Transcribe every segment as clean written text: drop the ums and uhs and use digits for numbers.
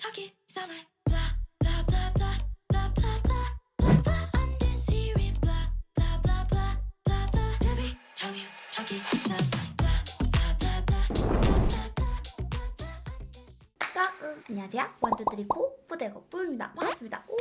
talk it sound like blah blah blah blah blah blah blah blah blah. I'm just hearing blah blah blah blah blah blah. Every time you talk it sound like blah blah blah blah blah blah blah blah. 안녕하세요. 원투쓰리포 부대거부입니다. 반갑습니다. 오!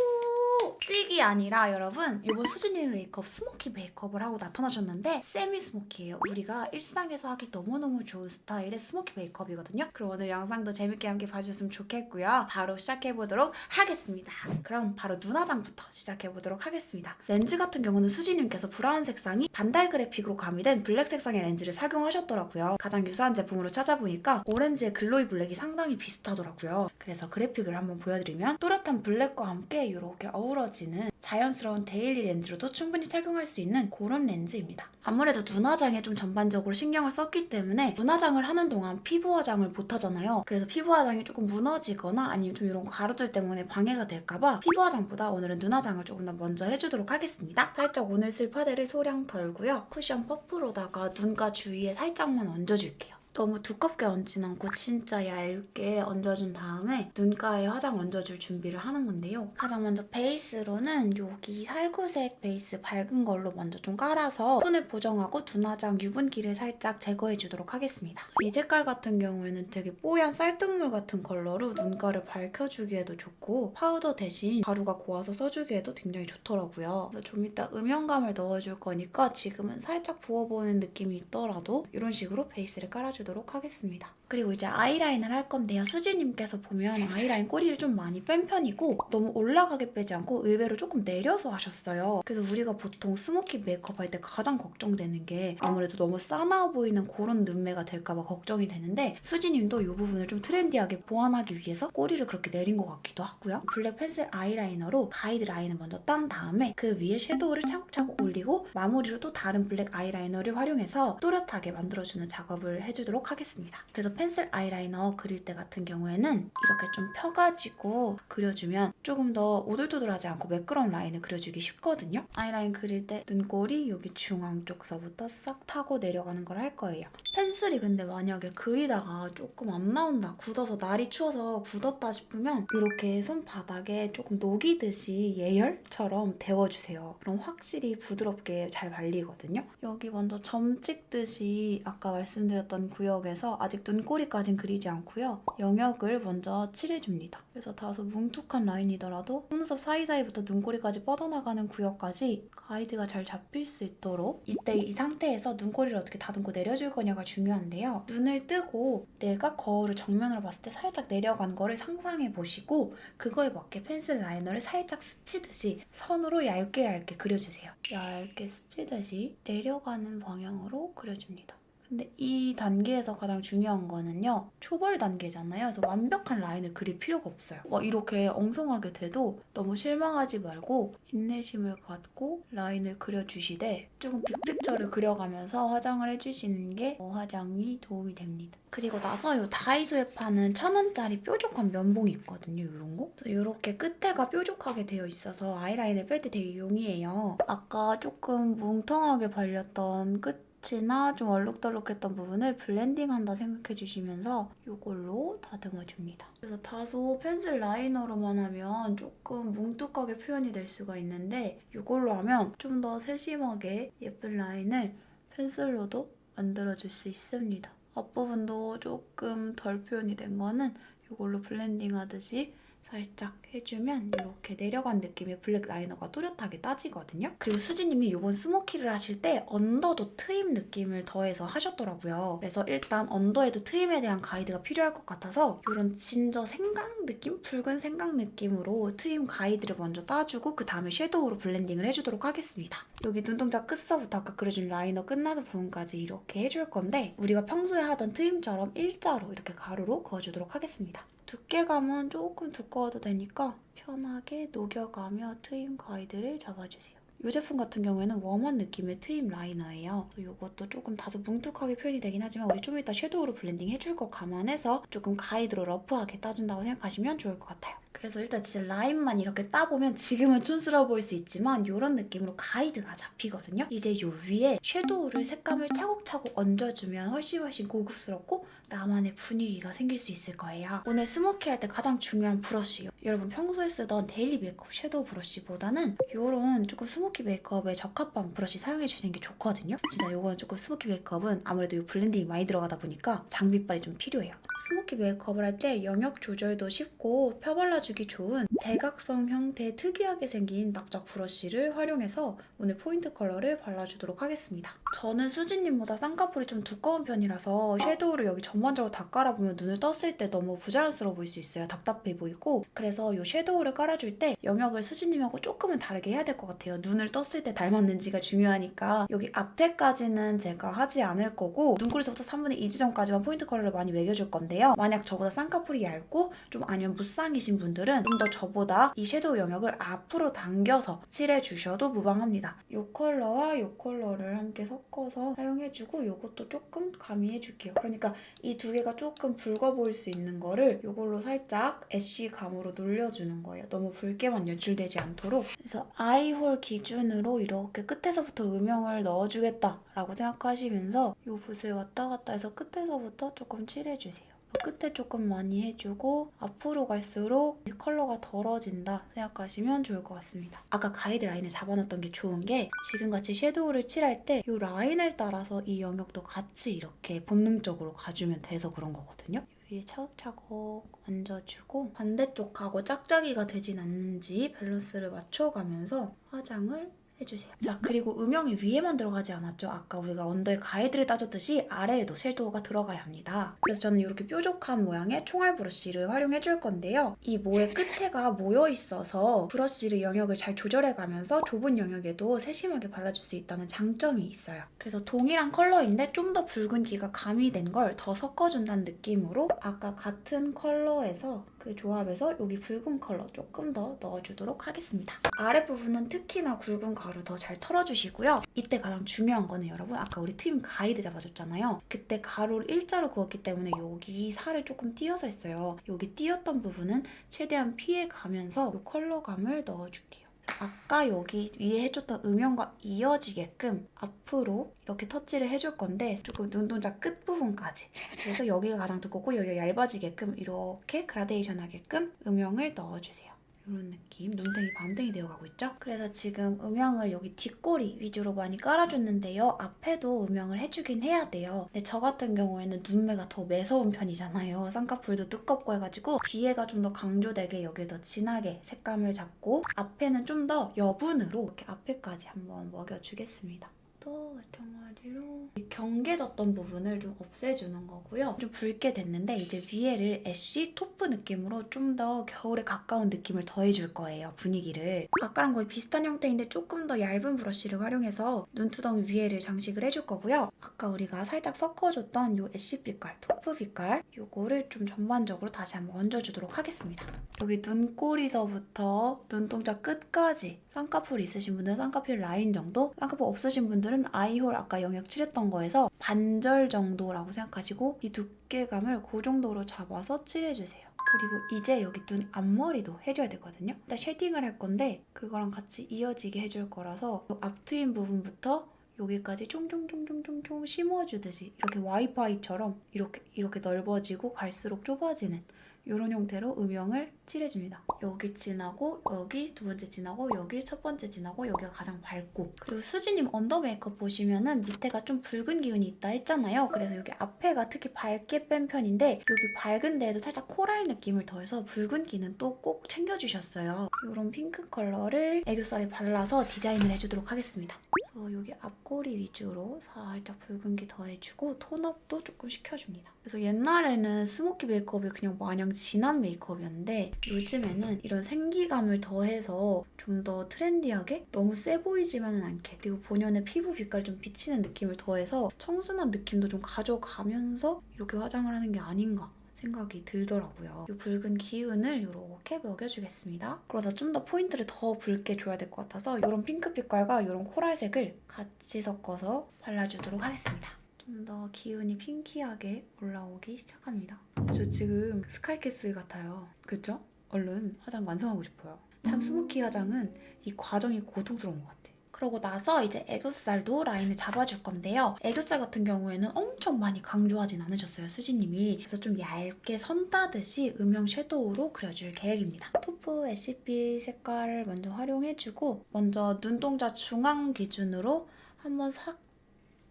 찍이 아니라 여러분 이번 수진님 메이크업 스모키 메이크업을 하고 나타나셨는데 세미 스모키예요. 우리가 일상에서 하기 너무너무 좋은 스타일의 스모키 메이크업이거든요. 그럼 오늘 영상도 재밌게 함께 봐주셨으면 좋겠고요. 바로 시작해보도록 하겠습니다. 그럼 바로 눈화장부터 시작해보도록 하겠습니다. 렌즈 같은 경우는 수진님께서 브라운 색상이 반달 그래픽으로 가미된 블랙 색상의 렌즈를 착용하셨더라고요. 가장 유사한 제품으로 찾아보니까 오렌지의 글로이 블랙이 상당히 비슷하더라고요. 그래서 그래픽을 한번 보여드리면 또렷한 블랙과 함께 이렇게 어우러지는 자연스러운 데일리 렌즈로도 충분히 착용할 수 있는 그런 렌즈입니다. 아무래도 눈화장에 좀 전반적으로 신경을 썼기 때문에 눈화장을 하는 동안 피부 화장을 못 하잖아요. 그래서 피부 화장이 조금 무너지거나 아니면 좀 이런 가루들 때문에 방해가 될까봐 피부 화장보다 오늘은 눈화장을 조금 더 먼저 해주도록 하겠습니다. 살짝 오늘 쓸 파데를 소량 덜고요. 쿠션 퍼프로다가 눈가 주위에 살짝만 얹어줄게요. 너무 두껍게 얹진 않고 진짜 얇게 얹어준 다음에 눈가에 화장 얹어줄 준비를 하는 건데요. 가장 먼저 베이스로는 여기 살구색 베이스 밝은 걸로 먼저 좀 깔아서 톤을 보정하고 눈화장 유분기를 살짝 제거해주도록 하겠습니다. 이 색깔 같은 경우에는 되게 뽀얀 쌀뜨물 같은 컬러로 눈가를 밝혀주기에도 좋고 파우더 대신 가루가 고와서 써주기에도 굉장히 좋더라고요. 그래서 좀 이따 음영감을 넣어줄 거니까 지금은 살짝 부어보는 느낌이 있더라도 이런 식으로 베이스를 깔아주도록 하겠습니다. 그리고 이제 아이라인을 할 건데요. 수지님께서 보면 아이라인 꼬리를 좀 많이 뺀 편이고 너무 올라가게 빼지 않고 의외로 조금 내려서 하셨어요. 그래서 우리가 보통 스모키 메이크업 할 때 가장 걱정되는 게 아무래도 너무 싸나워 보이는 그런 눈매가 될까봐 걱정이 되는데 수지님도 이 부분을 좀 트렌디하게 보완하기 위해서 꼬리를 그렇게 내린 것 같기도 하고요. 블랙 펜슬 아이라이너로 가이드 라인을 먼저 딴 다음에 그 위에 섀도우를 차곡차곡 올리고 마무리로 또 다른 블랙 아이라이너를 활용해서 또렷하게 만들어주는 작업을 해주도록 하겠습니다. 그래서 펜슬 아이라이너 그릴 때 같은 경우에는 이렇게 좀 펴가지고 그려주면 조금 더 오돌토돌하지 않고 매끄러운 라인을 그려주기 쉽거든요. 아이라인 그릴 때 눈꼬리 여기 중앙 쪽서부터 싹 타고 내려가는 걸 할 거예요. 펜슬이 근데 만약에 그리다가 조금 안 나온다, 굳어서 날이 추워서 굳었다 싶으면 이렇게 손바닥에 조금 녹이듯이 예열처럼 데워주세요. 그럼 확실히 부드럽게 잘 발리거든요. 여기 먼저 점 찍듯이 아까 말씀드렸던 구역에서 아직 눈꼬리까진 그리지 않고요. 영역을 먼저 칠해줍니다. 그래서 다소 뭉툭한 라인이더라도 속눈썹 사이사이부터 눈꼬리까지 뻗어나가는 구역까지 가이드가 잘 잡힐 수 있도록 이때 이 상태에서 눈꼬리를 어떻게 다듬고 내려줄 거냐가 중요한데요. 눈을 뜨고 내가 거울을 정면으로 봤을 때 살짝 내려간 거를 상상해 보시고 그거에 맞게 펜슬 라이너를 살짝 스치듯이 선으로 얇게 얇게 그려주세요. 얇게 스치듯이 내려가는 방향으로 그려줍니다. 근데 이 단계에서 가장 중요한 거는요. 초벌 단계잖아요. 그래서 완벽한 라인을 그릴 필요가 없어요. 이렇게 엉성하게 돼도 너무 실망하지 말고 인내심을 갖고 라인을 그려주시되 조금 빅픽처를 그려가면서 화장을 해주시는 게 화장이 도움이 됩니다. 그리고 나서 이 다이소에 파는 1,000원짜리 뾰족한 면봉이 있거든요. 이런 거. 그래서 이렇게 끝에가 뾰족하게 되어 있어서 아이라인을 뺄 때 되게 용이해요. 아까 조금 뭉텅하게 발렸던 끝이나 좀 얼룩덜룩했던 부분을 블렌딩한다 생각해 주시면서 이걸로 다듬어줍니다. 그래서 다소 펜슬 라이너로만 하면 조금 뭉툭하게 표현이 될 수가 있는데 이걸로 하면 좀 더 세심하게 예쁜 라인을 펜슬로도 만들어줄 수 있습니다. 앞부분도 조금 덜 표현이 된 거는 이걸로 블렌딩 하듯이 살짝 해주면 이렇게 내려간 느낌의 블랙 라이너가 또렷하게 따지거든요. 그리고 수지님이 이번 스모키를 하실 때 언더도 트임 느낌을 더해서 하셨더라고요. 그래서 일단 언더에도 트임에 대한 가이드가 필요할 것 같아서 이런 진저 생강 느낌? 붉은 생강 느낌으로 트임 가이드를 먼저 따주고 그 다음에 섀도우로 블렌딩을 해주도록 하겠습니다. 여기 눈동자 끝서부터 아까 그려준 라이너 끝나는 부분까지 이렇게 해줄 건데 우리가 평소에 하던 트임처럼 일자로 이렇게 가로로 그어주도록 하겠습니다. 두께감은 조금 두꺼워도 되니까 편하게 녹여가며 트임 가이드를 잡아주세요. 이 제품 같은 경우에는 웜한 느낌의 트임 라이너예요. 이것도 조금 다소 뭉툭하게 표현이 되긴 하지만 우리 좀 이따 섀도우로 블렌딩 해줄 거 감안해서 조금 가이드로 러프하게 따준다고 생각하시면 좋을 것 같아요. 그래서 일단 진짜 라인만 이렇게 따보면 지금은 촌스러워 보일 수 있지만 이런 느낌으로 가이드가 잡히거든요. 이제 요 위에 섀도우를 색감을 차곡차곡 얹어주면 훨씬 고급스럽고 나만의 분위기가 생길 수 있을 거예요. 오늘 스모키 할 때 가장 중요한 브러쉬요. 여러분 평소에 쓰던 데일리 메이크업 섀도우 브러쉬보다는 이런 조금 스모키 메이크업에 적합한 브러쉬 사용해주시는 게 좋거든요. 진짜 이건 조금 스모키 메이크업은 아무래도 이 블렌딩이 많이 들어가다 보니까 장비빨이 좀 필요해요. 스모키 메이크업을 할 때 영역 조절도 쉽고 펴발라주기 좋은 대각선 형태 특이하게 생긴 납작 브러쉬를 활용해서 오늘 포인트 컬러를 발라주도록 하겠습니다. 저는 수지님보다 쌍꺼풀이 좀 두꺼운 편이라서 섀도우를 여기 전반적으로 다 깔아보면 눈을 떴을 때 너무 부자연스러워 보일 수 있어요. 답답해 보이고. 그래서 이 섀도우를 깔아줄 때 영역을 수지님하고 조금은 다르게 해야 될 것 같아요. 눈을 떴을 때 닮았는지가 중요하니까 여기 앞태까지는 제가 하지 않을 거고 눈꼬리서부터 3분의 2 지점까지만 포인트 컬러를 많이 매겨줄 건데요. 만약 저보다 쌍꺼풀이 얇고 좀 아니면 무쌍이신 분들은 좀 더 저보다 이 섀도우 영역을 앞으로 당겨서 칠해주셔도 무방합니다. 이 컬러와 이 컬러를 함께 섞어서 사용해주고 이것도 조금 가미해줄게요. 그러니까 이 두 개가 조금 붉어 보일 수 있는 거를 이걸로 살짝 애쉬 감으로 눌려주는 거예요. 너무 붉게만 연출되지 않도록. 그래서 아이홀 기준으로 이렇게 끝에서부터 음영을 넣어주겠다라고 생각하시면서 이 붓을 왔다 갔다 해서 끝에서부터 조금 칠해주세요. 끝에 조금 많이 해주고 앞으로 갈수록 컬러가 덜어진다 생각하시면 좋을 것 같습니다. 아까 가이드 라인을 잡아놨던 게 좋은 게 지금같이 섀도우를 칠할 때 이 라인을 따라서 이 영역도 같이 이렇게 본능적으로 가주면 돼서 그런 거거든요. 위에 차곡차곡 얹어주고 반대쪽하고 짝짝이가 되진 않는지 밸런스를 맞춰가면서 화장을 해주세요. 자, 그리고 음영이 위에만 들어가지 않았죠? 아까 우리가 언더에 가이드를 따줬듯이 아래에도 섀도우가 들어가야 합니다. 그래서 저는 이렇게 뾰족한 모양의 총알 브러쉬를 활용해줄 건데요. 이 모의 끝에가 모여있어서 브러쉬를 영역을 잘 조절해가면서 좁은 영역에도 세심하게 발라줄 수 있다는 장점이 있어요. 그래서 동일한 컬러인데 좀 더 붉은기가 가미된 걸 더 섞어준다는 느낌으로 아까 같은 컬러에서 그 조합에서 여기 붉은 컬러 조금 더 넣어주도록 하겠습니다. 아랫부분은 특히나 굵은 가루 더 잘 털어주시고요. 이때 가장 중요한 거는 여러분 아까 우리 트임 가이드 잡아줬잖아요. 그때 가루를 일자로 그었기 때문에 여기 살을 조금 띄어서 했어요. 여기 띄었던 부분은 최대한 피해가면서 이 컬러감을 넣어줄게요. 아까 여기 위에 해줬던 음영과 이어지게끔 앞으로 이렇게 터치를 해줄 건데 조금 눈동자 끝부분까지 그래서 여기가 가장 두껍고 여기가 얇아지게끔 이렇게 그라데이션 하게끔 음영을 넣어주세요. 이런 느낌, 눈탱이 밤탱이 되어가고 있죠? 그래서 지금 음영을 여기 뒷꼬리 위주로 많이 깔아줬는데요. 앞에도 음영을 해주긴 해야 돼요. 근데 저 같은 경우에는 눈매가 더 매서운 편이잖아요. 쌍꺼풀도 두껍고 해가지고 뒤에가 좀 더 강조되게 여길 더 진하게 색감을 잡고 앞에는 좀 더 여분으로 이렇게 앞에까지 한번 먹여주겠습니다. 또 마찬가지로 경계졌던 부분을 좀 없애주는 거고요. 좀 붉게 됐는데 이제 위에를 애쉬 토프 느낌으로 좀 더 겨울에 가까운 느낌을 더해줄 거예요. 분위기를. 아까랑 거의 비슷한 형태인데 조금 더 얇은 브러쉬를 활용해서 눈두덩이 위에를 장식을 해줄 거고요. 아까 우리가 살짝 섞어줬던 이 애쉬 빛깔, 토프 빛깔 이거를 좀 전반적으로 다시 한번 얹어주도록 하겠습니다. 여기 눈꼬리서부터 눈동자 끝까지 쌍꺼풀 있으신 분들은 쌍꺼풀 라인 정도, 쌍꺼풀 없으신 분들은 아이홀 아까 영역 칠했던 거에서 반절 정도라고 생각하시고 이 두께감을 그 정도로 잡아서 칠해주세요. 그리고 이제 여기 눈 앞머리도 해줘야 되거든요. 일단 쉐딩을 할 건데 그거랑 같이 이어지게 해줄 거라서 앞 트임 부분부터 여기까지 총총총총총총 심어주듯이 이렇게 와이파이처럼 이렇게 넓어지고 갈수록 좁아지는 이런 형태로 음영을 칠해줍니다. 여기 진하고 여기 두 번째 진하고 여기 첫 번째 진하고 여기가 가장 밝고 그리고 수지님 언더 메이크업 보시면은 밑에가 좀 붉은 기운이 있다 했잖아요. 그래서 여기 앞에가 특히 밝게 뺀 편인데 여기 밝은 데에도 살짝 코랄 느낌을 더해서 붉은기는 또 꼭 챙겨주셨어요. 이런 핑크 컬러를 애교살에 발라서 디자인을 해주도록 하겠습니다. 그래서 여기 앞꼬리 위주로 살짝 붉은기 더해주고 톤업도 조금 시켜줍니다. 그래서 옛날에는 스모키 메이크업이 그냥 마냥 진한 메이크업이었는데 요즘에는 이런 생기감을 더해서 좀 더 트렌디하게 너무 세 보이지만은 않게 그리고 본연의 피부 빛깔 좀 비치는 느낌을 더해서 청순한 느낌도 좀 가져가면서 이렇게 화장을 하는 게 아닌가 생각이 들더라고요. 이 붉은 기운을 이렇게 먹여주겠습니다. 그러다 좀 더 포인트를 더 붉게 줘야 될 것 같아서 이런 핑크 빛깔과 이런 코랄색을 같이 섞어서 발라주도록 하겠습니다. 좀 더 기운이 핑키하게 올라오기 시작합니다. 저 지금 스카이캐슬 같아요. 그쵸? 얼른 화장 완성하고 싶어요. 참 스모키 화장은 이 과정이 고통스러운 것 같아. 그러고 나서 이제 애교살도 라인을 잡아줄 건데요. 애교살 같은 경우에는 엄청 많이 강조하진 않으셨어요, 수지님이. 그래서 좀 얇게 선 따듯이 음영 섀도우로 그려줄 계획입니다. 토프 SCP 색깔을 먼저 활용해주고 먼저 눈동자 중앙 기준으로 한번 싹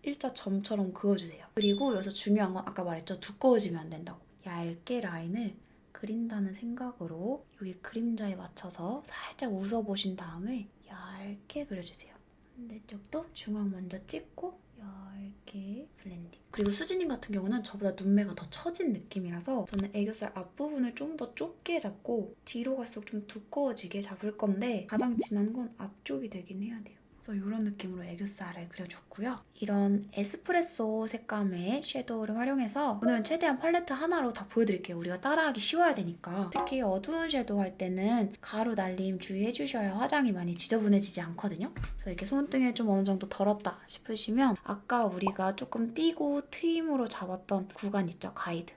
일자 점처럼 그어주세요. 그리고 여기서 중요한 건 아까 말했죠? 두꺼워지면 안 된다고. 얇게 라인을 그린다는 생각으로 여기 그림자에 맞춰서 살짝 웃어보신 다음에 얇게 그려주세요. 반대쪽도 중앙 먼저 찍고 얇게 블렌딩. 그리고 수지님 같은 경우는 저보다 눈매가 더 처진 느낌이라서 저는 애교살 앞부분을 좀 더 좁게 잡고 뒤로 갈수록 좀 두꺼워지게 잡을 건데 가장 진한 건 앞쪽이 되긴 해야 돼요. 그래서 이런 느낌으로 애교살을 그려줬고요. 이런 에스프레소 색감의 섀도우를 활용해서 오늘은 최대한 팔레트 하나로 다 보여드릴게요. 우리가 따라하기 쉬워야 되니까. 특히 어두운 섀도우 할 때는 가루 날림 주의해주셔야 화장이 많이 지저분해지지 않거든요. 그래서 이렇게 손등에 좀 어느 정도 덜었다 싶으시면 아까 우리가 조금 띄고 트임으로 잡았던 구간 있죠? 가이드.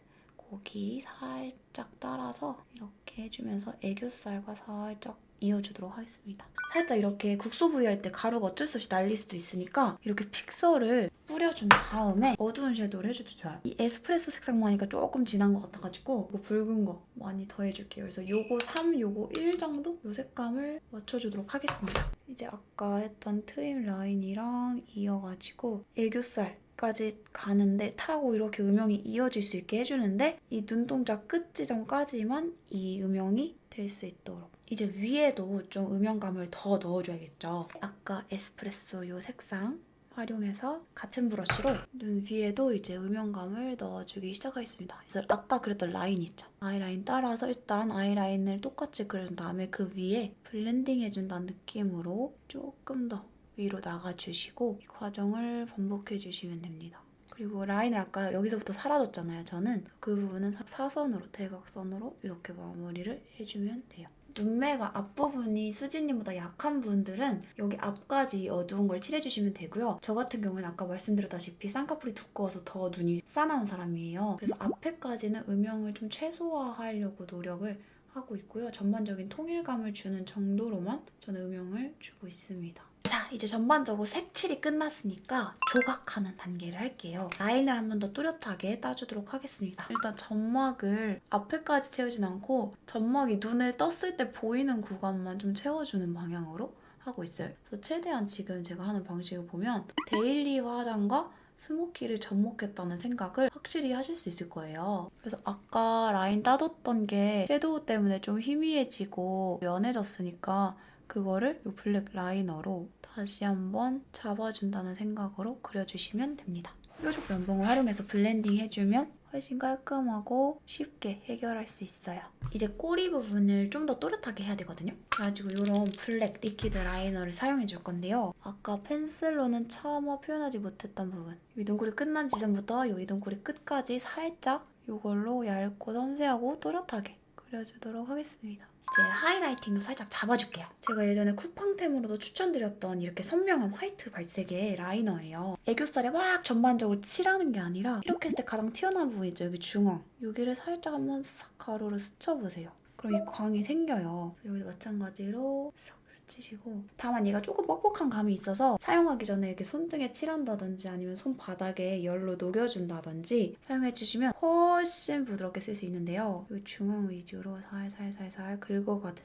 거기 살짝 따라서 이렇게 해주면서 애교살과 살짝 이어주도록 하겠습니다. 살짝 이렇게 국소 부위 할 때 가루가 어쩔 수 없이 날릴 수도 있으니까 이렇게 픽서를 뿌려준 다음에 어두운 섀도우를 해줘도 좋아요. 이 에스프레소 색상만 하니까 조금 진한 것 같아가지고 이거 붉은 거 많이 더해줄게요. 그래서 요거 3, 요거 1 정도? 요 색감을 맞춰주도록 하겠습니다. 이제 아까 했던 트임 라인이랑 이어가지고 애교살까지 가는데 타고 이렇게 음영이 이어질 수 있게 해주는데 이 눈동자 끝 지점까지만 이 음영이 될 수 있도록 이제 위에도 좀 음영감을 더 넣어줘야겠죠. 아까 에스프레소 요 색상 활용해서 같은 브러쉬로 눈 위에도 이제 음영감을 넣어주기 시작하겠습니다. 그래서 아까 그렸던 라인 있죠? 아이라인 따라서 일단 아이라인을 똑같이 그린 다음에 그 위에 블렌딩 해준다는 느낌으로 조금 더 위로 나가주시고 이 과정을 반복해주시면 됩니다. 그리고 라인을 아까 여기서부터 사라졌잖아요. 저는 그 부분은 사선으로, 대각선으로 이렇게 마무리를 해주면 돼요. 눈매가 앞부분이 수지님보다 약한 분들은 여기 앞까지 어두운 걸 칠해주시면 되고요. 저 같은 경우는 아까 말씀드렸다시피 쌍꺼풀이 두꺼워서 더 눈이 싸나운 사람이에요. 그래서 앞에까지는 음영을 좀 최소화하려고 노력을 하고 있고요. 전반적인 통일감을 주는 정도로만 저는 음영을 주고 있습니다. 자, 이제 전반적으로 색칠이 끝났으니까 조각하는 단계를 할게요. 라인을 한 번 더 뚜렷하게 따주도록 하겠습니다. 일단 점막을 앞에까지 채우진 않고 점막이 눈을 떴을 때 보이는 구간만 좀 채워주는 방향으로 하고 있어요. 그래서 최대한 지금 제가 하는 방식을 보면 데일리 화장과 스모키를 접목했다는 생각을 확실히 하실 수 있을 거예요. 그래서 아까 라인 따뒀던 게 섀도우 때문에 좀 희미해지고 연해졌으니까 그거를 이 블랙 라이너로 다시 한번 잡아준다는 생각으로 그려주시면 됩니다. 뾰족 면봉을 활용해서 블렌딩 해주면 훨씬 깔끔하고 쉽게 해결할 수 있어요. 이제 꼬리 부분을 좀 더 또렷하게 해야 되거든요. 그래가지고 이런 블랙 리퀴드 라이너를 사용해줄 건데요. 아까 펜슬로는 차마 표현하지 못했던 부분. 이 눈꼬리 끝난 지점부터 이 눈꼬리 끝까지 살짝 이걸로 얇고 섬세하고 또렷하게 그려주도록 하겠습니다. 이제 하이라이팅도 살짝 잡아줄게요. 제가 예전에 쿠팡템으로도 추천드렸던 이렇게 선명한 화이트 발색의 라이너예요. 애교살에 막 전반적으로 칠하는 게 아니라 이렇게 했을 때 가장 튀어나온 부분 있죠? 여기 중앙. 여기를 살짝 한번 싹 가루로 스쳐보세요. 그럼 이 광이 생겨요. 여기도 마찬가지로 싹 스치시고 다만 얘가 조금 뻑뻑한 감이 있어서 사용하기 전에 이렇게 손등에 칠한다든지 아니면 손바닥에 열로 녹여준다든지 사용해주시면 훨씬 부드럽게 쓸 수 있는데요. 이 중앙 위주로 살살살살 긁어가듯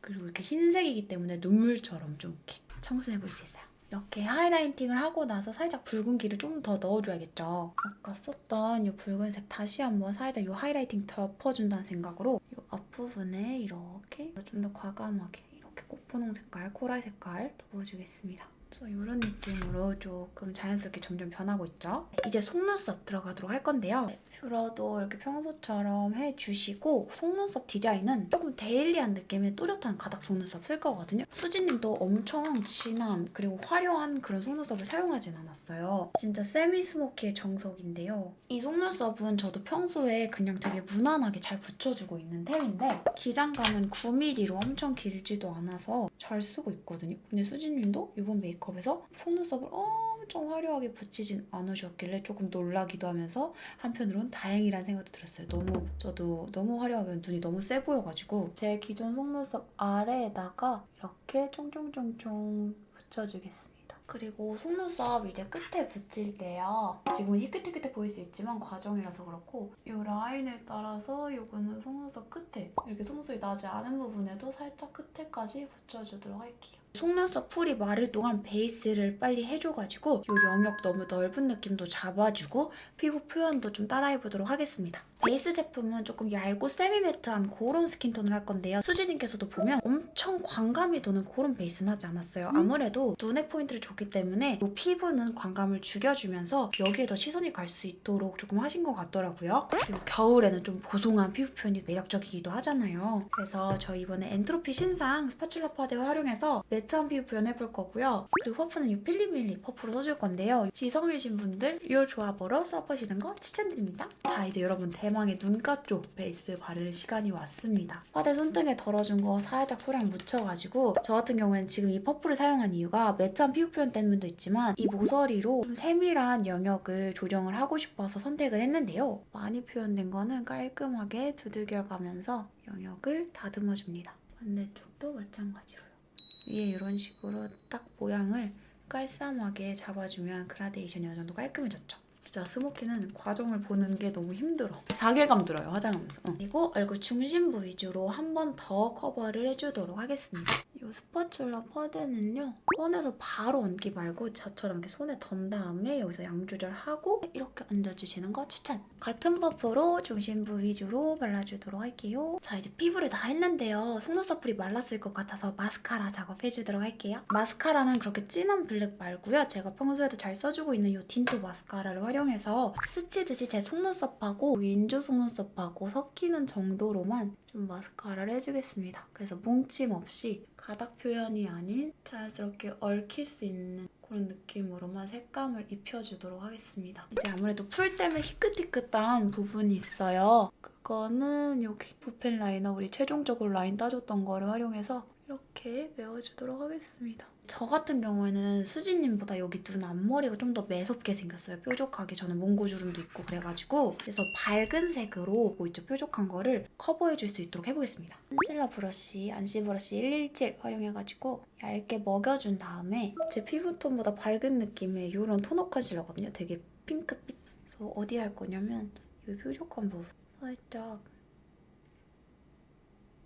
그리고 이렇게 흰색이기 때문에 눈물처럼 좀 이렇게 청순해 보일 수 있어요. 이렇게 하이라이팅을 하고 나서 살짝 붉은기를 좀 더 넣어줘야겠죠. 아까 썼던 이 붉은색 다시 한번 살짝 이 하이라이팅 덮어준다는 생각으로 이 앞부분에 이렇게 좀 더 과감하게 이렇게 꽃분홍 색깔, 코랄 색깔 덮어주겠습니다. 그래서 이런 느낌으로 조금 자연스럽게 점점 변하고 있죠. 이제 속눈썹 들어가도록 할 건데요. 뷰러도 이렇게 평소처럼 해주시고 속눈썹 디자인은 조금 데일리한 느낌의 또렷한 가닥 속눈썹 쓸 거거든요. 수지님도 엄청 진한 그리고 화려한 그런 속눈썹을 사용하진 않았어요. 진짜 세미 스모키의 정석인데요. 이 속눈썹은 저도 평소에 그냥 되게 무난하게 잘 붙여주고 있는 템인데 기장감은 9mm로 엄청 길지도 않아서 잘 쓰고 있거든요. 근데 수지님도 이번 메이크업에서 속눈썹을 엄청 화려하게 붙이진 않으셨길래 조금 놀라기도 하면서 한편으론 다행이란 생각도 들었어요. 저도 너무 화려하게 눈이 너무 세 보여가지고 제 기존 속눈썹 아래에다가 이렇게 쫑쫑쫑쫑 붙여주겠습니다. 그리고 속눈썹 이제 끝에 붙일 때요. 지금은 희끗희끗해 보일 수 있지만 과정이라서 그렇고 이 라인을 따라서 이거는 속눈썹 끝에 이렇게 속눈썹이 나지 않은 부분에도 살짝 끝에까지 붙여주도록 할게요. 속눈썹 풀이 마를 동안 베이스를 빨리 해줘가지고 이 영역 너무 넓은 느낌도 잡아주고 피부 표현도 좀 따라해보도록 하겠습니다. 베이스 제품은 조금 얇고 세미매트한 그런 스킨톤을 할 건데요. 수지님께서도 보면 엄청 광감이 도는 그런 베이스는 하지 않았어요. 아무래도 눈의 포인트를 줬기 때문에 이 피부는 광감을 죽여주면서 여기에 더 시선이 갈 수 있도록 조금 하신 것 같더라고요. 그리고 겨울에는 좀 보송한 피부 표현이 매력적이기도 하잖아요. 그래서 저 이번에 엔트로피 신상 스파츌라 파데를 활용해서 매트한 피부 표현 해볼 거고요. 그리고 퍼프는 이 필리밀리 퍼프로 써줄 건데요. 지성이신 분들 이 조합으로 써보시는 거 추천드립니다. 자, 이제 여러분 대망의 눈가 쪽 베이스 바를 시간이 왔습니다. 파데 손등에 덜어준 거 살짝 소량 묻혀가지고 저 같은 경우에는 지금 이 퍼프를 사용한 이유가 매트한 피부 표현 때문도 있지만 이 모서리로 좀 세밀한 영역을 조정을 하고 싶어서 선택을 했는데요. 많이 표현된 거는 깔끔하게 두들겨가면서 영역을 다듬어줍니다. 반대쪽도 마찬가지로요. 위에 이런 식으로 딱 모양을 깔쌈하게 잡아주면 그라데이션이 어느 정도 깔끔해졌죠. 진짜 스모키는 과정을 보는 게 너무 힘들어. 자괴감 들어요, 화장하면서. 그리고 얼굴 중심부 위주로 한 번 더 커버를 해주도록 하겠습니다. 이 스파츌라 파데는요. 꺼내서 바로 얹기 말고 저처럼 이렇게 손에 던 다음에 여기서 양 조절하고 이렇게 얹어주시는 거 추천! 같은 퍼프로 중심부 위주로 발라주도록 할게요. 자, 이제 피부를 다 했는데요. 속눈썹 풀이 말랐을 것 같아서 마스카라 작업해주도록 할게요. 마스카라는 그렇게 진한 블랙 말고요. 제가 평소에도 잘 써주고 있는 이 딘토 마스카라를 활용해서 스치듯이 제 속눈썹하고 인조 속눈썹하고 섞이는 정도로만 좀 마스카라를 해주겠습니다. 그래서 뭉침 없이 가닥 표현이 아닌 자연스럽게 얽힐 수 있는 그런 느낌으로만 색감을 입혀주도록 하겠습니다. 이제 아무래도 풀 때문에 희끗희끗한 부분이 있어요. 그거는 여기 붓펜 라이너 우리 최종적으로 라인 따줬던 거를 활용해서 이렇게 메워주도록 하겠습니다. 저 같은 경우에는 수지님보다 여기 눈 앞머리가 좀 더 매섭게 생겼어요. 뾰족하게. 저는 몽고주름도 있고 그래가지고 그래서 밝은 색으로 보이죠? 뾰족한 거를 커버해줄 수 있도록 해보겠습니다. 컨실러 브러쉬, 안시 브러쉬 117 활용해가지고 얇게 먹여준 다음에 제 피부톤보다 밝은 느낌의 이런 톤업 컨실러거든요. 되게 핑크빛. 그래서 어디 할 거냐면 이 뾰족한 부분 살짝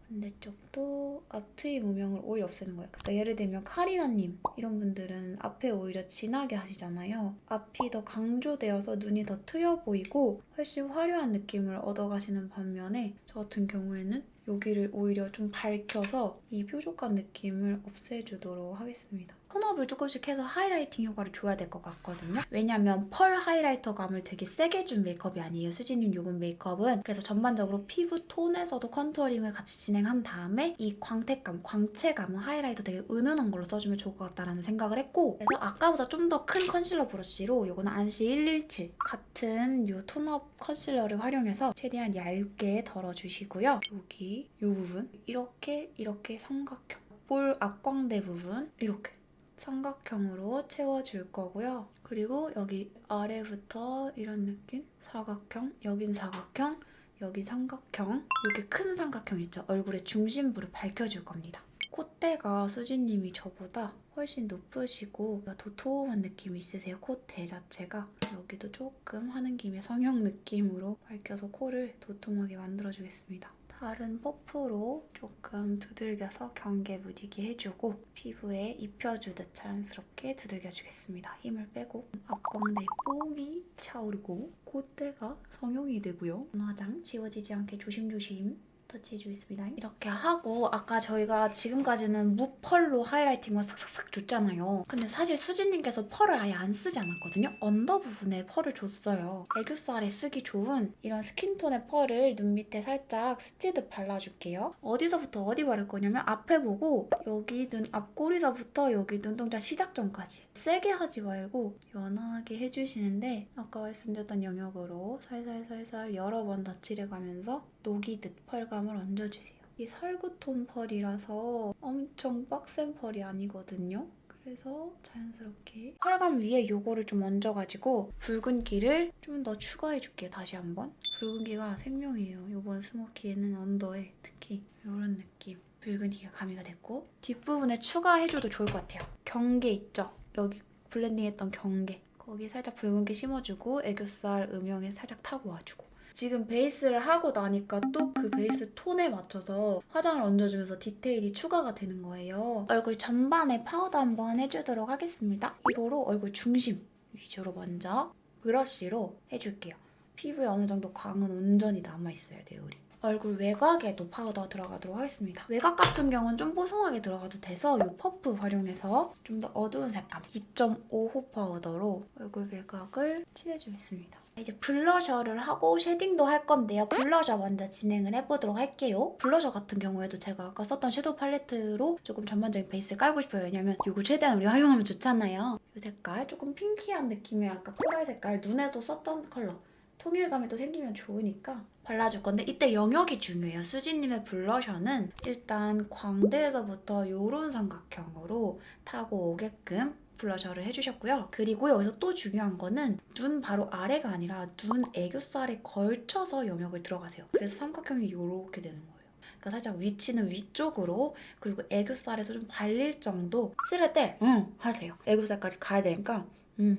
반대쪽도 앞트임 음영을 오히려 없애는 거예요. 그러니까 예를 들면 카리나님 이런 분들은 앞에 오히려 진하게 하시잖아요. 앞이 더 강조되어서 눈이 더 트여 보이고 훨씬 화려한 느낌을 얻어가시는 반면에 저 같은 경우에는 여기를 오히려 좀 밝혀서 이 뾰족한 느낌을 없애주도록 하겠습니다. 톤업을 조금씩 해서 하이라이팅 효과를 줘야 될 것 같거든요. 왜냐면 펄 하이라이터 감을 되게 세게 준 메이크업이 아니에요. 수지님 요번 메이크업은. 그래서 전반적으로 피부 톤에서도 컨투어링을 같이 진행한 다음에 이 광택감, 광채감은 하이라이터 되게 은은한 걸로 써주면 좋을 것 같다라는 생각을 했고 그래서 아까보다 좀 더 큰 컨실러 브러쉬로 요거는 안시 117 같은 요 톤업 컨실러를 활용해서 최대한 얇게 덜어주시고요. 여기 요 부분 이렇게 삼각형 볼 앞광대 부분 이렇게 삼각형으로 채워줄 거고요. 그리고 여기 아래부터 이런 느낌? 사각형, 여긴 사각형, 여기 삼각형, 여기 큰 삼각형 있죠? 얼굴의 중심부를 밝혀줄 겁니다. 콧대가 수지님이 저보다 훨씬 높으시고 도톰한 느낌이 있으세요. 콧대 자체가. 여기도 조금 하는 김에 성형 느낌으로 밝혀서 코를 도톰하게 만들어주겠습니다. 다른 퍼프로 조금 두들겨서 경계 무디게 해주고 피부에 입혀주듯 자연스럽게 두들겨주겠습니다. 힘을 빼고 앞광대 뽕이 차오르고 콧대가 성형이 되고요. 화장 지워지지 않게 조심조심 터치해주겠습니다. 이렇게 하고 아까 저희가 지금까지는 무펄로 하이라이팅만 싹싹싹 줬잖아요. 근데 사실 수지님께서 펄을 아예 안 쓰지 않았거든요. 언더 부분에 펄을 줬어요. 애교살에 쓰기 좋은 이런 스킨톤의 펄을 눈 밑에 살짝 스치듯 발라줄게요. 어디서부터 어디 바를 거냐면 앞에 보고 여기 눈 앞꼬리서부터 여기 눈동자 시작 전까지 세게 하지 말고 연하게 해주시는데 아까 말씀드렸던 영역으로 살살살살 여러 번 덧칠해가면서 녹이듯 펄감을 얹어주세요. 이게 살구톤 펄이라서 엄청 빡센 펄이 아니거든요. 그래서 자연스럽게 펄감 위에 요거를 좀 얹어가지고 붉은기를 좀 더 추가해줄게요. 다시 한번. 붉은기가 생명이에요. 요번 스모키에는 언더에 특히 이런 느낌. 붉은기가 가미가 됐고 뒷부분에 추가해줘도 좋을 것 같아요. 경계 있죠? 여기 블렌딩했던 경계. 거기 살짝 붉은기 심어주고 애교살 음영에 살짝 타고 와주고 지금 베이스를 하고 나니까 또 그 베이스 톤에 맞춰서 화장을 얹어주면서 디테일이 추가가 되는 거예요. 얼굴 전반에 파우더 한번 해주도록 하겠습니다. 1호로 얼굴 중심 위주로 먼저 브러쉬로 해줄게요. 피부에 어느 정도 광은 온전히 남아있어야 돼요, 우리. 얼굴 외곽에도 파우더 들어가도록 하겠습니다. 외곽 같은 경우는 좀 뽀송하게 들어가도 돼서 이 퍼프 활용해서 좀 더 어두운 색감 2.5호 파우더로 얼굴 외곽을 칠해주겠습니다. 이제 블러셔를 하고 쉐딩도 할 건데요. 블러셔 먼저 진행을 해보도록 할게요. 블러셔 같은 경우에도 제가 아까 썼던 섀도우 팔레트로 조금 전반적인 베이스를 깔고 싶어요. 왜냐면 이거 최대한 우리 활용하면 좋잖아요. 이 색깔 조금 핑키한 느낌의 아까 코랄 색깔 눈에도 썼던 컬러. 통일감이 또 생기면 좋으니까 발라줄 건데 이때 영역이 중요해요. 수지님의 블러셔는 일단 광대에서부터 이런 삼각형으로 타고 오게끔 블러셔를 해주셨고요. 그리고 여기서 또 중요한 거는 눈 바로 아래가 아니라 눈 애교살에 걸쳐서 영역을 들어가세요. 그래서 삼각형이 이렇게 되는 거예요. 그러니까 살짝 위치는 위쪽으로 그리고 애교살에도 좀 발릴 정도 칠할 때 하세요. 애교살까지 가야 되니까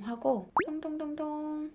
하고 동동동동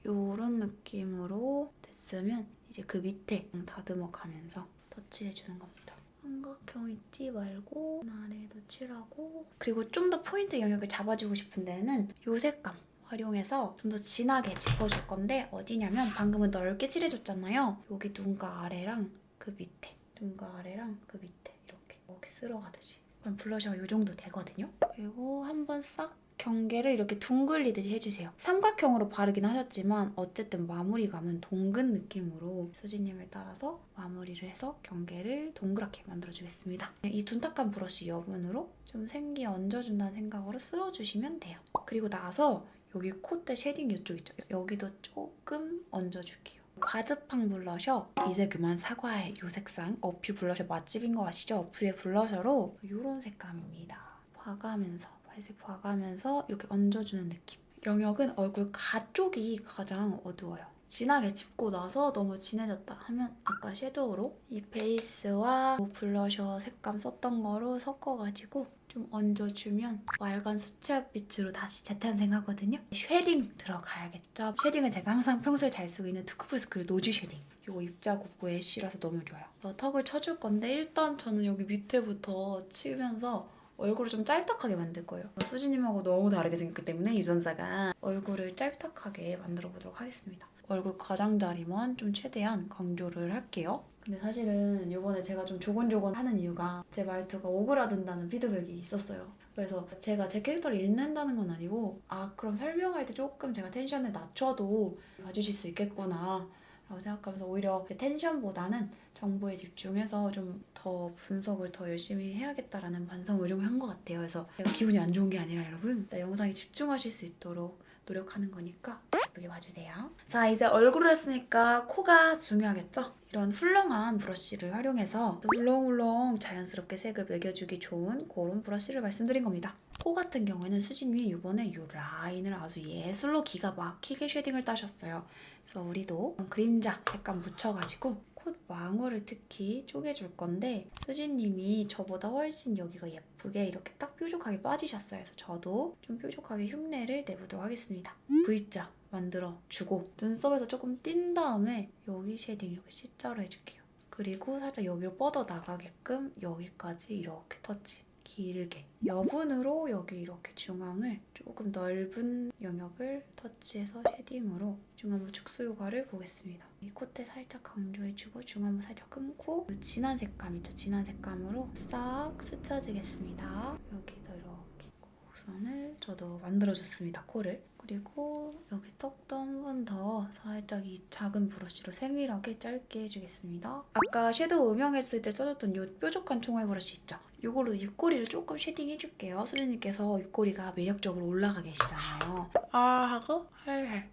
요런 느낌으로 됐으면 이제 그 밑에 다듬어 가면서 터치해주는 겁니다. 삼각형 잊지 말고 아래도 칠하고 그리고 좀 더 포인트 영역을 잡아주고 싶은 데는 요 색감 활용해서 좀 더 진하게 짚어줄 건데 어디냐면 방금은 넓게 칠해줬잖아요. 여기 눈가 아래랑 그 밑에 눈가 아래랑 그 밑에 이렇게 쓸어가듯이 그럼 블러셔가 요 정도 되거든요. 그리고 한번 싹 경계를 이렇게 둥글리듯이 해주세요. 삼각형으로 바르긴 하셨지만 어쨌든 마무리감은 동근 느낌으로 수지님을 따라서 마무리를 해서 경계를 동그랗게 만들어주겠습니다. 이 둔탁한 브러쉬 여분으로 좀 생기 얹어준다는 생각으로 쓸어주시면 돼요. 그리고 나서 여기 콧대 쉐딩 이쪽 있죠? 여기도 조금 얹어줄게요. 과즙팡 블러셔 이제 그만 사과해 요 색상 어퓨 블러셔 맛집인 거 아시죠? 어퓨의 블러셔로 이런 색감입니다. 봐가면서 발색 봐가면서 이렇게 얹어주는 느낌. 영역은 얼굴 가쪽이 가장 어두워요. 진하게 짚고 나서 너무 진해졌다 하면 아까 섀도우로 이 베이스와 블러셔 색감 썼던 거로 섞어가지고 좀 얹어주면 왈간 수채화빛으로 다시 재탄생하거든요. 쉐딩 들어가야겠죠. 쉐딩은 제가 항상 평소에 잘 쓰고 있는 투쿠브스쿨 노즈 쉐딩. 이거 입자국부 애쉬라서 너무 좋아요. 턱을 쳐줄 건데 일단 저는 여기 밑에부터 치면서 얼굴을 좀 짤딱하게 만들 거예요. 수지님하고 너무 다르게 생겼기 때문에 유전자가 얼굴을 짤딱하게 만들어 보도록 하겠습니다. 얼굴 가장자리만 좀 최대한 강조를 할게요. 근데 사실은 이번에 제가 좀 조곤조곤 하는 이유가 제 말투가 오그라든다는 피드백이 있었어요. 그래서 제가 제 캐릭터를 잃는다는 건 아니고 그럼 설명할 때 조금 제가 텐션을 낮춰도 봐주실 수 있겠구나 라고 생각하면서 오히려 텐션보다는 정보에 집중해서 좀 더 분석을 더 열심히 해야겠다라는 반성을 좀 한 것 같아요. 그래서 제가 기분이 안 좋은 게 아니라 여러분 진짜 영상에 집중하실 수 있도록 노력하는 거니까 예쁘게 봐주세요. 자 이제 얼굴을 했으니까 코가 중요하겠죠? 이런 훌렁한 브러쉬를 활용해서 울렁울렁 자연스럽게 색을 매겨주기 좋은 그런 브러쉬를 말씀드린 겁니다. 코 같은 경우에는 수진님이 이번에 이 라인을 아주 예술로 기가 막히게 쉐딩을 따셨어요. 그래서 우리도 그림자 색감 묻혀가지고 콧망울을 특히 쪼개줄 건데 수진님이 저보다 훨씬 여기가 예쁘게 이렇게 딱 뾰족하게 빠지셨어요. 그래서 저도 좀 뾰족하게 흉내를 내보도록 하겠습니다. V자 만들어주고 눈썹에서 조금 띈 다음에 여기 쉐딩 이렇게 C자로 해줄게요. 그리고 살짝 여기로 뻗어나가게끔 여기까지 이렇게 터치. 길게 여분으로 여기 이렇게 중앙을 조금 넓은 영역을 터치해서 쉐딩으로 중안부 축소 효과를 보겠습니다. 이 콧대 살짝 강조해주고 중안부 살짝 끊고 진한 색감 있죠? 진한 색감으로 싹 스쳐주겠습니다. 여기도 이렇게 곡선을 저도 만들어줬습니다. 코를. 그리고 여기 턱도 한 번 더 살짝 이 작은 브러쉬로 세밀하게 짧게 해주겠습니다. 아까 섀도우 음영했을 때 써줬던 이 뾰족한 총알 브러쉬 있죠? 이걸로 입꼬리를 조금 쉐딩해줄게요. 수리님께서 입꼬리가 매력적으로 올라가 계시잖아요. 하고 헬헬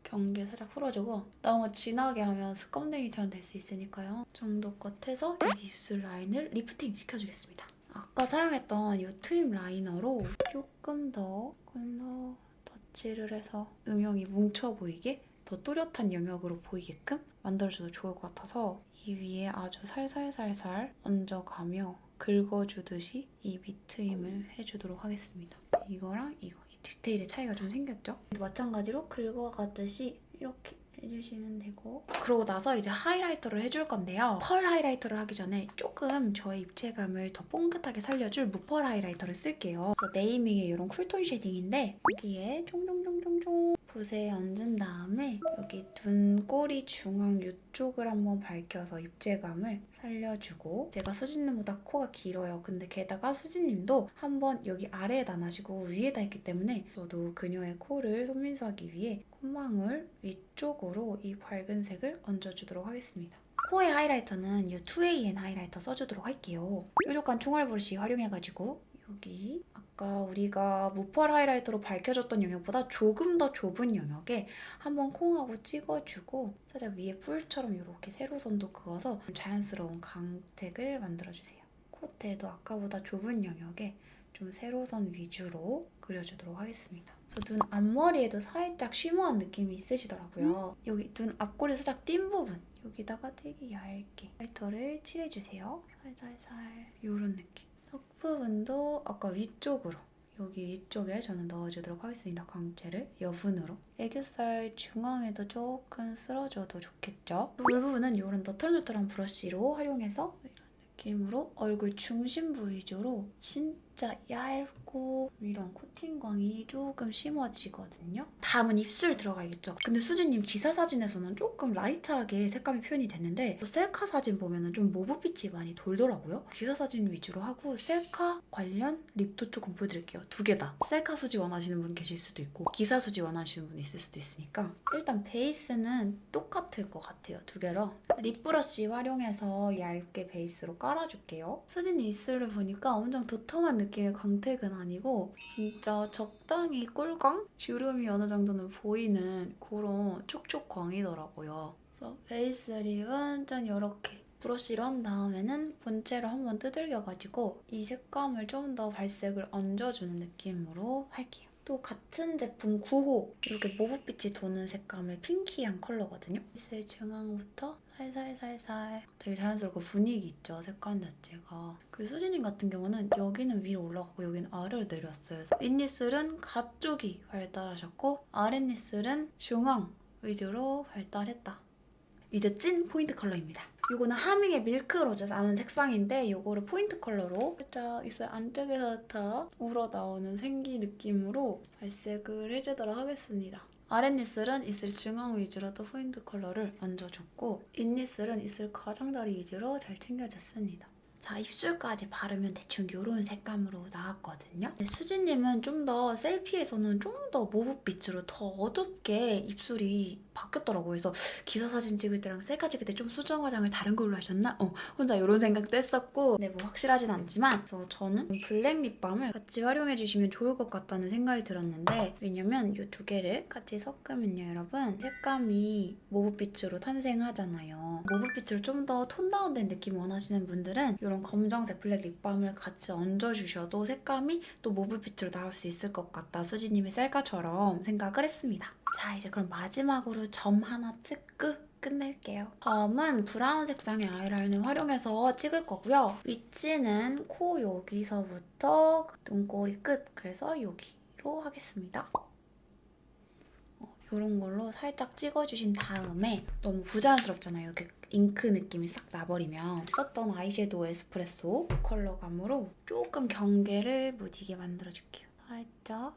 경계 살짝 풀어주고 너무 진하게 하면 스검댕이처럼 될 수 있으니까요. 정도껏 해서 여기 입술 라인을 리프팅 시켜주겠습니다. 아까 사용했던 이 트임 라이너로 조금 더 터치를 해서 음영이 뭉쳐 보이게 더 또렷한 영역으로 보이게끔 만들어줘도 좋을 것 같아서 이 위에 아주 살살살살 얹어가며 긁어주듯이 이 밑트임을 해주도록 하겠습니다. 이거랑 이거, 이 디테일의 차이가 좀 생겼죠? 마찬가지로 긁어가듯이 이렇게 해주시면 되고, 그러고 나서 이제 하이라이터를 해줄 건데요. 펄 하이라이터를 하기 전에 조금 저의 입체감을 더 뽕긋하게 살려줄 무펄 하이라이터를 쓸게요. 그래서 네이밍의 이런 쿨톤 쉐딩인데 여기에 종종종종종 붓에 얹은 다음에 여기 눈꼬리 중앙 이쪽을 한번 밝혀서 입체감을 살려주고, 제가 수진님보다 코가 길어요. 근데 게다가 수진님도 한번 여기 아래에다 안 하시고 위에다 했기 때문에 저도 그녀의 코를 손민수하기 위해 콧망울 위쪽으로 이 밝은 색을 얹어주도록 하겠습니다. 코의 하이라이터는 이 2AN 하이라이터 써주도록 할게요. 뾰족한 총알 브러쉬 활용해가지고 여기 아까 우리가 무펄 하이라이터로 밝혀줬던 영역보다 조금 더 좁은 영역에 한번 콩하고 찍어주고 살짝 위에 뿔처럼 이렇게 세로선도 그어서 자연스러운 광택을 만들어주세요. 콧대도 아까보다 좁은 영역에 좀 세로선 위주로 그려주도록 하겠습니다. 그래서 눈 앞머리에도 살짝 쉬머한 느낌이 있으시더라고요. 여기 눈 앞골이 살짝 띈 부분, 여기다가 되게 얇게 하이라이터를 칠해주세요. 살살살 이런 느낌. 턱 부분도 아까 위쪽으로, 여기 위쪽에 저는 넣어주도록 하겠습니다. 광채를 여분으로. 애교살 중앙에도 조금 쓸어줘도 좋겠죠. 물 부분은 이런 너털너털한 브러쉬로 활용해서 이런 느낌으로 얼굴 중심부 위주로 진짜 얇고 이런 코팅광이 조금 심어지거든요. 다음은 입술 들어가야겠죠. 근데 수진님 기사 사진에서는 조금 라이트하게 색감이 표현이 됐는데 또 셀카 사진 보면 좀 모브빛이 많이 돌더라고요. 기사 사진 위주로 하고 셀카 관련 립도 조금 보여드릴게요. 두 개 다. 셀카 수지 원하시는 분 계실 수도 있고 기사 수지 원하시는 분 있을 수도 있으니까 일단 베이스는 똑같을 것 같아요. 두 개로. 립 브러쉬 활용해서 얇게 베이스로 깔아줄게요. 수진님 입술을 보니까 엄청 도톰한 느낌의 광택은 아니고 진짜 적당히 꿀광? 주름이 어느 정도는 보이는 그런 촉촉광이더라고요. 그래서 베이스 립은 좀 이렇게 브러쉬로 한 다음에는 본체로 한번 두들겨가지고 이 색감을 좀 더 발색을 얹어주는 느낌으로 할게요. 또 같은 제품 9호 이렇게 모브빛이 도는 색감의 핑키한 컬러거든요. 입술 중앙부터 살살살살 되게 자연스럽고 분위기 있죠, 색감 자체가. 그 수진님 같은 경우는 여기는 위로 올라가고 여기는 아래로 내려왔어요. 그래서 윗니슬은 가쪽이 발달하셨고 아랫니슬은 중앙 위주로 발달했다. 이제 찐 포인트 컬러입니다. 이거는 하밍의 밀크로즈 라는 색상인데 이거를 포인트 컬러로 살짝 입술 안쪽에서부터 우러나오는 생기 느낌으로 발색을 해주도록 하겠습니다. 아랫니슬은 입술 중앙 위주로 또 포인트 컬러를 얹어줬고 윗니슬은 입술 가장자리 위주로 잘 챙겨줬습니다. 자, 입술까지 바르면 대충 이런 색감으로 나왔거든요. 근데 수진님은 좀 더 셀피에서는 좀 더 모브빛으로 더 어둡게 입술이 바뀌었더라고요. 그래서 기사 사진 찍을 때랑 셀카 찍을 때 좀 수정 화장을 다른 걸로 하셨나? 혼자 이런 생각도 했었고 근데 뭐 확실하진 않지만 그래서 저는 블랙 립밤을 같이 활용해주시면 좋을 것 같다는 생각이 들었는데 왜냐면 이 두 개를 같이 섞으면요 여러분 색감이 모브빛으로 탄생하잖아요. 모브빛으로 좀 더 톤 다운된 느낌 원하시는 분들은 이런 검정색 블랙 립밤을 같이 얹어주셔도 색감이 또 모브빛으로 나올 수 있을 것 같다. 수지님의 셀카처럼 생각을 했습니다. 자, 이제 그럼 마지막으로 점 하나 찍고 끝낼게요. 점은 브라운 색상의 아이라인을 활용해서 찍을 거고요. 위치는 코 여기서부터 눈꼬리 끝, 그래서 여기로 하겠습니다. 이런 걸로 살짝 찍어주신 다음에 너무 부자연스럽잖아요. 이렇게 잉크 느낌이 싹 나버리면 썼던 아이섀도우 에스프레소 컬러감으로 조금 경계를 무디게 만들어줄게요. 살짝.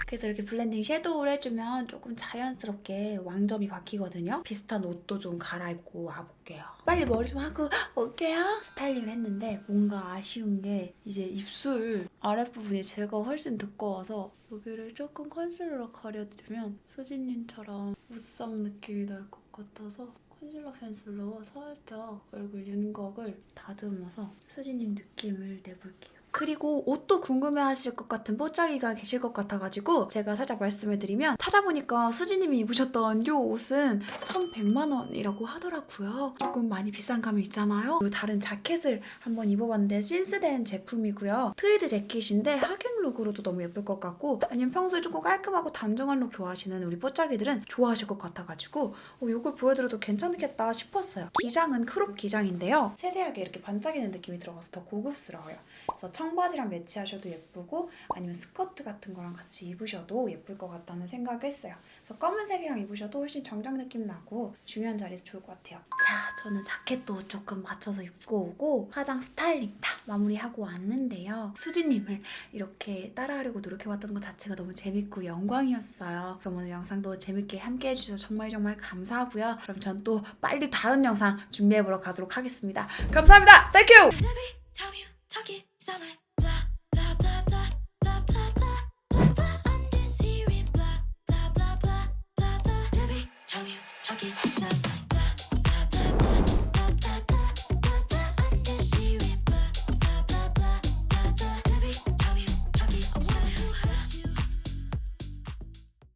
그래서 이렇게 블렌딩 섀도우를 해주면 조금 자연스럽게 왕점이 박히거든요. 비슷한 옷도 좀 갈아입고 와볼게요. 빨리 머리 좀 하고 올게요. 스타일링을 했는데 뭔가 아쉬운 게 이제 입술 아랫부분이 제가 훨씬 두꺼워서 여기를 조금 컨실러로 가려주면 수진님처럼 무쌍 느낌이 날 것 같아서 컨실러 펜슬로 살짝 얼굴 윤곽을 다듬어서 수진님 느낌을 내볼게요. 그리고 옷도 궁금해하실 것 같은 뽀짝이가 계실 것 같아가지고 제가 살짝 말씀을 드리면 찾아보니까 수지님이 입으셨던 이 옷은 1,100만 원이라고 하더라고요. 조금 많이 비싼 감이 있잖아요. 이 다른 자켓을 한번 입어봤는데 신스된 제품이고요. 트위드 재킷인데 하객 룩으로도 너무 예쁠 것 같고 아니면 평소에 조금 깔끔하고 단정한 룩 좋아하시는 우리 뽀짝이들은 좋아하실 것 같아가지고 이걸 보여드려도 괜찮겠다 싶었어요. 기장은 크롭 기장인데요. 세세하게 이렇게 반짝이는 느낌이 들어가서 더 고급스러워요. 그래서 청바지랑 매치하셔도 예쁘고 아니면 스커트 같은 거랑 같이 입으셔도 예쁠 것 같다는 생각을 했어요. 그래서 검은색이랑 입으셔도 훨씬 정장 느낌 나고 중요한 자리에서 좋을 것 같아요. 자, 저는 자켓도 조금 맞춰서 입고 오고 화장 스타일링 다 마무리하고 왔는데요. 수지님을 이렇게 따라하려고 노력해봤던 것 자체가 너무 재밌고 영광이었어요. 그럼 오늘 영상도 재밌게 함께 해주셔서 정말 감사하고요. 그럼 전 또 빨리 다른 영상 준비해보러 가도록 하겠습니다. 감사합니다. 땡큐! Cause every time you talk it